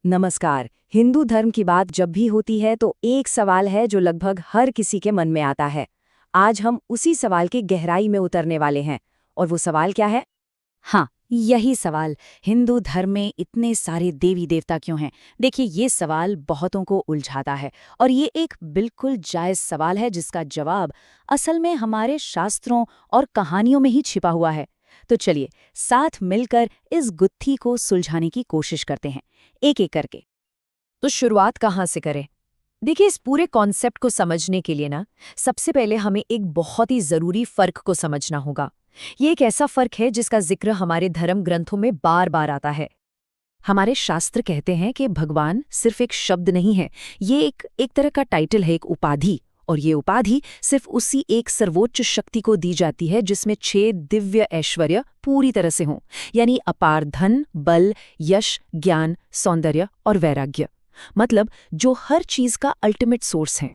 नमस्कार। हिंदू धर्म की बात जब भी होती है तो एक सवाल है जो लगभग हर किसी के मन में आता है। आज हम उसी सवाल की गहराई में उतरने वाले हैं। और वो सवाल क्या है? हाँ, यही सवाल। हिंदू धर्म में इतने सारे देवी देवता क्यों हैं? देखिए, ये सवाल बहुतों को उलझाता है और ये एक बिल्कुल जायज़ सवाल है जिसका जवाब असल में हमारे शास्त्रों और कहानियों में ही छिपा हुआ है। तो चलिए, साथ मिलकर इस गुत्थी को सुलझाने की कोशिश करते हैं, एक-एक करके। तो शुरुआत कहाँ से करें? देखिए, इस पूरे कॉन्सेप्ट को समझने के लिए ना सबसे पहले हमें एक बहुत ही ज़रूरी फ़र्क को समझना होगा। ये एक ऐसा फ़र्क है जिसका जिक्र हमारे धर्म ग्रंथों में बार-बार आता है। हमारे शास्त्र कहते हैं कि भगवान सिर्फ एक शब्द नहीं है, ये एक तरह का टाइटल है, एक उपाधि। और ये उपाधि सिर्फ उसी एक सर्वोच्च शक्ति को दी जाती है जिसमें 6 दिव्य ऐश्वर्य पूरी तरह से हों, यानी अपार धन, बल, यश, ज्ञान, सौंदर्य और वैराग्य। मतलब जो हर चीज का अल्टीमेट सोर्स है।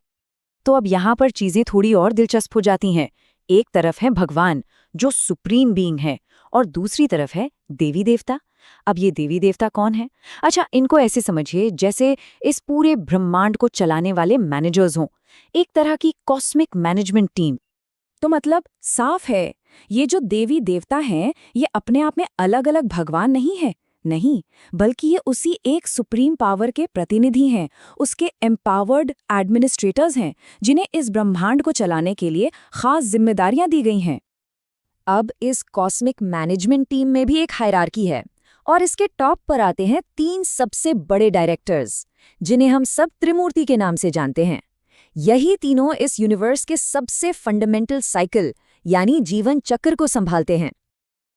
तो अब यहाँ पर चीजें थोड़ी और दिलचस्प हो जाती हैं। एक तरफ है भगवान, जो सुप्रीम बीइंग है, और दूसरी तरफ है देवी देवता। अब ये देवी देवता कौन है? अच्छा, इनको ऐसे समझिए जैसे इस पूरे ब्रह्मांड को चलाने वाले मैनेजर्स हों, एक तरह की कॉस्मिक मैनेजमेंट टीम। तो मतलब साफ है, ये जो देवी देवता हैं, ये अपने आप में अलग अलग भगवान नहीं है। नहीं, बल्कि ये उसी एक सुप्रीम पावर के प्रतिनिधि हैं, उसके एम्पावर्ड एडमिनिस्ट्रेटर्स हैं, जिन्हें इस ब्रह्मांड को चलाने के लिए खास जिम्मेदारियां दी गई हैं। अब इस कॉस्मिक मैनेजमेंट टीम में भी एक हायरार्की है, और इसके टॉप पर आते हैं 3 सबसे बड़े डायरेक्टर्स, जिन्हें हम सब त्रिमूर्ति के नाम से जानते हैं। यही तीनों इस यूनिवर्स के सबसे फंडामेंटल साइकिल यानी जीवन चक्र को संभालते हैं।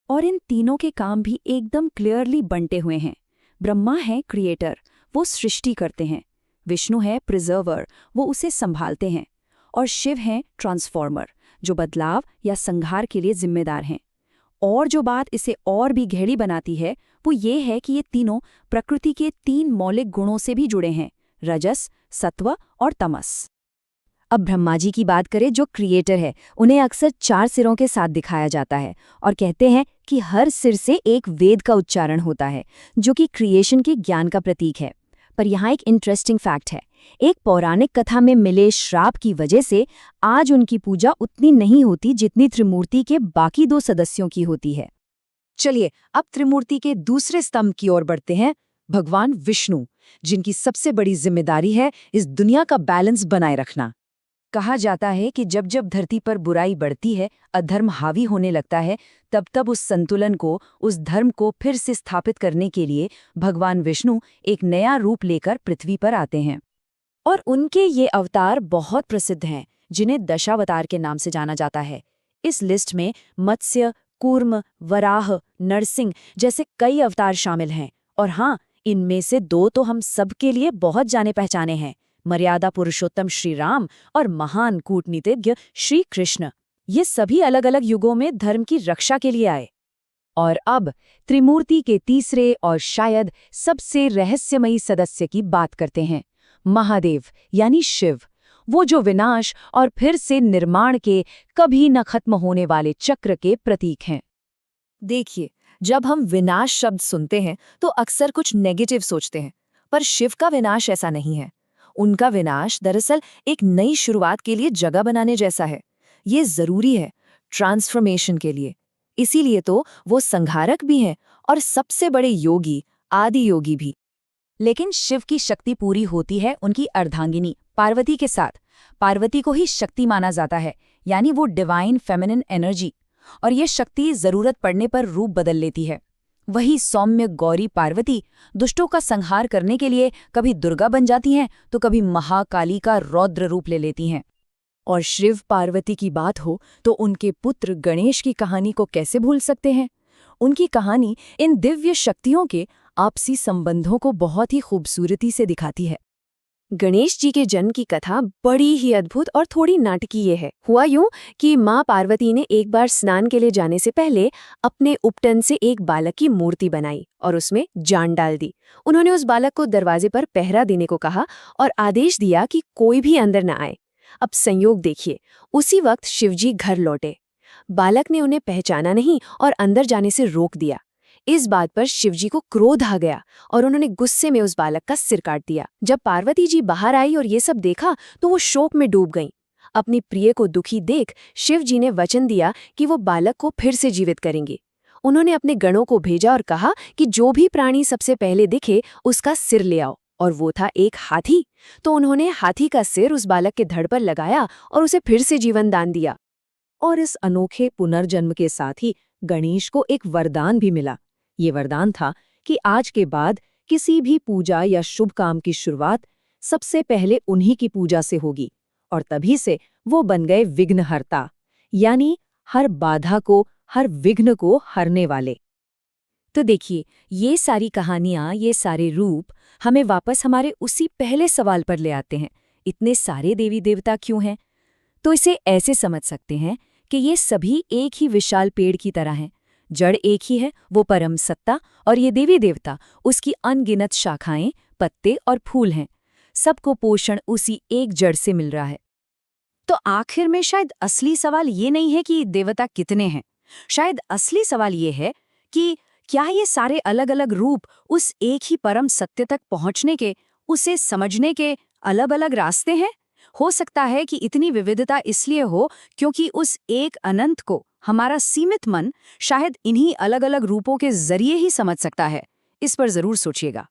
और इन तीनों के काम भी एकदम क्लियरली बंटे हुए हैं। ब्रह्मा है क्रिएटर, वो सृष्टि करते हैं। विष्णु है प्रिजर्वर, वो उसे संभालते हैं। और शिव हैं ट्रांसफॉर्मर, जो बदलाव या संहार के लिए जिम्मेदार हैं। और जो बात इसे और भी गहरी बनाती है वो ये है कि ये तीनों प्रकृति के 3 मौलिक गुणों से भी जुड़े हैं, रजस, सत्व और तमस। अब ब्रह्मा जी की बात करें, जो क्रिएटर है, उन्हें अक्सर 4 सिरों के साथ दिखाया जाता है और कहते हैं कि हर सिर से एक वेद का उच्चारण होता है, जो कि क्रिएशन के ज्ञान का प्रतीक है। पर यहाँ एक इंटरेस्टिंग फैक्ट है। एक पौराणिक कथा में मिले श्राप की वजह से आज उनकी पूजा उतनी नहीं होती जितनी त्रिमूर्ति के बाकी 2 सदस्यों की होती है। चलिए, अब त्रिमूर्ति के दूसरे स्तंभ की ओर बढ़ते हैं, भगवान विष्णु, जिनकी सबसे बड़ी जिम्मेदारी है इस दुनिया का बैलेंस बनाए रखना। कहा जाता है कि जब जब धरती पर बुराई बढ़ती है, अधर्म हावी होने लगता है, तब तब उस संतुलन को, उस धर्म को फिर से स्थापित करने के लिए भगवान विष्णु एक नया रूप लेकर पृथ्वी पर आते हैं। और उनके ये अवतार बहुत प्रसिद्ध हैं, जिन्हें दशावतार के नाम से जाना जाता है। इस लिस्ट में मत्स्य, कूर्म, वराह, नरसिंह जैसे कई अवतार शामिल हैं। और हाँ, इनमें से 2 तो हम सबके लिए बहुत जाने पहचाने हैं, मर्यादा पुरुषोत्तम श्री राम और महान कूटनीतिज्ञ श्री कृष्ण। ये सभी अलग अलग युगों में धर्म की रक्षा के लिए आए। और अब त्रिमूर्ति के तीसरे और शायद सबसे रहस्यमयी सदस्य की बात करते हैं, महादेव यानी शिव। वो जो विनाश और फिर से निर्माण के कभी न खत्म होने वाले चक्र के प्रतीक हैं। देखिए, जब हम विनाश शब्द सुनते हैं तो अक्सर कुछ नेगेटिव सोचते हैं, पर शिव का विनाश ऐसा नहीं है। उनका विनाश दरअसल एक नई शुरुआत के लिए जगह बनाने जैसा है। ये जरूरी है ट्रांसफॉर्मेशन के लिए। इसीलिए तो वो संहारक भी हैं और सबसे बड़े योगी, आदि योगी भी। लेकिन शिव की शक्ति पूरी होती है उनकी अर्धांगिनी पार्वती के साथ। पार्वती को ही शक्ति माना जाता है, यानी वो डिवाइन फेमिनिन एनर्जी। और ये शक्ति जरूरत पड़ने पर रूप बदल लेती है। वही सौम्य गौरी पार्वती दुष्टों का संहार करने के लिए कभी दुर्गा बन जाती हैं तो कभी महाकाली का रौद्र रूप ले लेती हैं। और शिव पार्वती की बात हो तो उनके पुत्र गणेश की कहानी को कैसे भूल सकते हैं? उनकी कहानी इन दिव्य शक्तियों के आपसी संबंधों को बहुत ही खूबसूरती से दिखाती है। गणेश जी के जन्म की कथा बड़ी ही अद्भुत और थोड़ी नाटकीय है। हुआ यूं कि माँ पार्वती ने एक बार स्नान के लिए जाने से पहले अपने उपटन से एक बालक की मूर्ति बनाई और उसमें जान डाल दी। उन्होंने उस बालक को दरवाजे पर पहरा देने को कहा और आदेश दिया कि कोई भी अंदर न आए। अब संयोग देखिए, उसी वक्त शिवजी घर लौटे। बालक ने उन्हें पहचाना नहीं और अंदर जाने से रोक दिया। इस बात पर शिवजी को क्रोध आ गया और उन्होंने गुस्से में उस बालक का सिर काट दिया। जब पार्वती जी बाहर आई और ये सब देखा तो वो शोक में डूब गईं। अपनी प्रिय को दुखी देख शिव जी ने वचन दिया कि वो बालक को फिर से जीवित करेंगे। उन्होंने अपने गणों को भेजा और कहा कि जो भी प्राणी सबसे पहले दिखे उसका सिर ले आओ, और वो था एक हाथी। तो उन्होंने हाथी का सिर उस बालक के धड़ पर लगाया और उसे फिर से जीवन दान दिया। और इस अनोखे पुनर्जन्म के साथ ही गणेश को एक वरदान भी मिला। ये वरदान था कि आज के बाद किसी भी पूजा या शुभ काम की शुरुआत सबसे पहले उन्हीं की पूजा से होगी, और तभी से वो बन गए विघ्नहर्ता, यानी हर बाधा को, हर विघ्न को हरने वाले। तो देखिए, ये सारी कहानियां, ये सारे रूप हमें वापस हमारे उसी पहले सवाल पर ले आते हैं, इतने सारे देवी देवता क्यों हैं? तो इसे ऐसे समझ सकते हैं कि ये सभी एक ही विशाल पेड़ की तरह हैं। जड़ एक ही है, वो परम सत्ता, और ये देवी देवता उसकी अनगिनत शाखाएं, पत्ते और फूल हैं। सबको पोषण उसी एक जड़ से मिल रहा है। तो आखिर में शायद असली सवाल ये नहीं है कि देवता कितने हैं। शायद असली सवाल ये है कि क्या ये सारे अलग अलग रूप उस एक ही परम सत्य तक पहुंचने के, उसे समझने के अलग अलग रास्ते हैं? हो सकता है कि इतनी विविधता इसलिए हो क्योंकि उस एक अनंत को हमारा सीमित मन शायद इन्हीं अलग अलग रूपों के जरिए ही समझ सकता है। इस पर जरूर सोचिएगा।